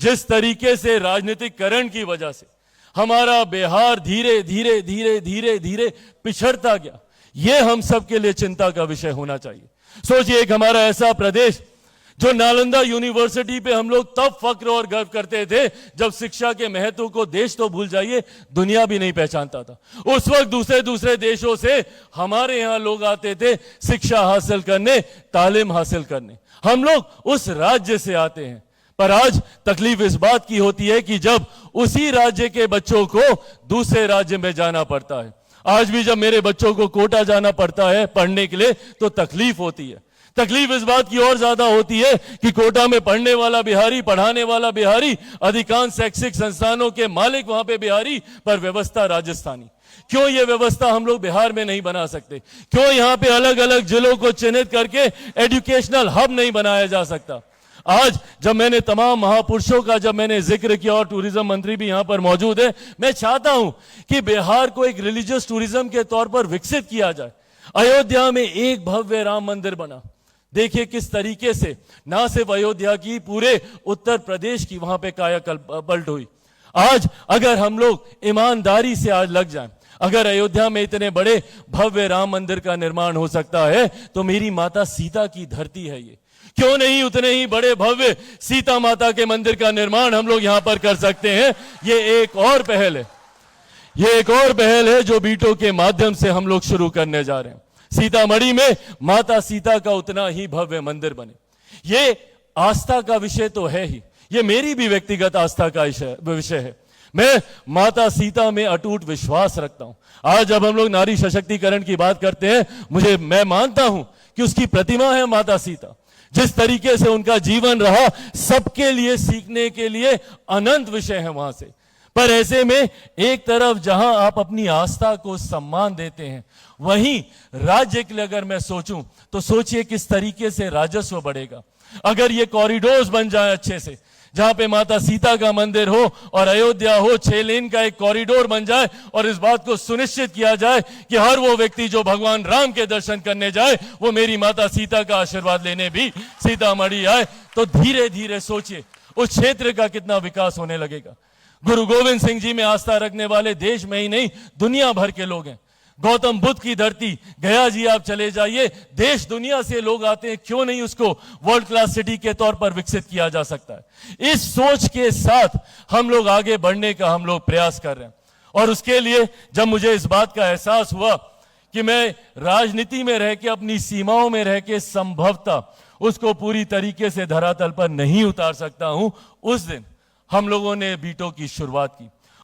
जिस तरीके से राजनीतिकरण की वजह से हमारा बिहार धीरे धीरे धीरे धीरे धीरे पिछड़ता गया, ये हम सब के लिए चिंता का विषय होना चाहिए। सोचिए, एक हमारा ऐसा प्रदेश जो नालंदा यूनिवर्सिटी पे हम लोग तब फक्र और गर्व करते थे जब शिक्षा के महत्व को देश तो भूल जाइए, दुनिया भी नहीं पहचानता था। उस वक्त दूसरे दूसरे देशों से हमारे यहां लोग आते थे शिक्षा हासिल करने, तालीम हासिल करने। हम लोग उस राज्य से आते हैं, पर आज तकलीफ इस बात की होती है कि जब उसी राज्य के बच्चों को दूसरे राज्य में जाना पड़ता है। आज भी जब मेरे बच्चों को कोटा जाना पड़ता है पढ़ने के लिए तो तकलीफ होती है। तकलीफ इस बात की और ज्यादा होती है कि कोटा में पढ़ने वाला बिहारी, पढ़ाने वाला बिहारी, अधिकांश शैक्षिक संस्थानों के मालिक वहां पे बिहारी, पर व्यवस्था राजस्थानी। क्यों ये व्यवस्था हम लोग बिहार में नहीं बना सकते? क्यों यहां पे अलग अलग जिलों को चिन्हित करके एजुकेशनल हब नहीं बनाया जा सकता? आज जब मैंने तमाम महापुरुषों का जब मैंने जिक्र किया, और टूरिज्म मंत्री भी यहां पर मौजूद है, मैं चाहता हूं कि बिहार को एक रिलीजियस टूरिज्म के तौर पर विकसित किया जाए। अयोध्या में एक भव्य राम मंदिर बना, देखिए किस तरीके से ना सिर्फ अयोध्या की, पूरे उत्तर प्रदेश की वहां पे कायाकल्प हुई। आज अगर हम लोग ईमानदारी से आज लग जाएं, अगर अयोध्या में इतने बड़े भव्य राम मंदिर का निर्माण हो सकता है तो मेरी माता सीता की धरती है ये, क्यों नहीं उतने ही बड़े भव्य सीता माता के मंदिर का निर्माण हम लोग यहां पर कर सकते हैं? ये एक और पहल है, ये एक और पहल है जो बीटो के माध्यम से हम लोग शुरू करने जा रहे हैं। सीतामढ़ी में माता सीता का उतना ही भव्य मंदिर बने। ये आस्था का विषय तो है ही, ये मेरी भी व्यक्तिगत आस्था का विषय है। मैं माता सीता में अटूट विश्वास रखता हूं। आज जब हम लोग नारी सशक्तिकरण की बात करते हैं, मैं मानता हूं कि उसकी प्रतिमा है माता सीता। जिस तरीके से उनका जीवन रहा, सबके लिए सीखने के लिए अनंत विषय है वहां से। पर ऐसे में एक तरफ जहां आप अपनी आस्था को सम्मान देते हैं, वहीं राज्य के लिए अगर मैं सोचूं तो सोचिए किस तरीके से राजस्व बढ़ेगा। अगर ये कॉरिडोर्स बन जाए अच्छे से, जहां पे माता सीता का मंदिर हो और अयोध्या हो, 6 लेन का एक कॉरिडोर बन जाए, और इस बात को सुनिश्चित किया जाए कि हर वो व्यक्ति जो भगवान राम के दर्शन करने जाए वो मेरी माता सीता का आशीर्वाद लेने भी सीतामढ़ी आए, तो धीरे धीरे सोचिए उस क्षेत्र का कितना विकास होने लगेगा। गुरु गोविंद सिंह जी में आस्था रखने वाले देश में ही नहीं दुनिया भर के लोग हैं। गौतम बुद्ध की धरती गया जी आप चले जाइए, देश दुनिया से लोग आते हैं, क्यों नहीं उसको वर्ल्ड क्लास सिटी के तौर पर विकसित किया जा सकता है? इस सोच के साथ हम लोग आगे बढ़ने का हम लोग प्रयास कर रहे हैं। और उसके लिए जब मुझे इस बात का एहसास हुआ कि मैं राजनीति में रह के, अपनी सीमाओं में रह के संभवतः उसको पूरी तरीके से धरातल पर नहीं उतार सकता हूं, उस दिन हम लोगों ने बीटो की शुरुआत की।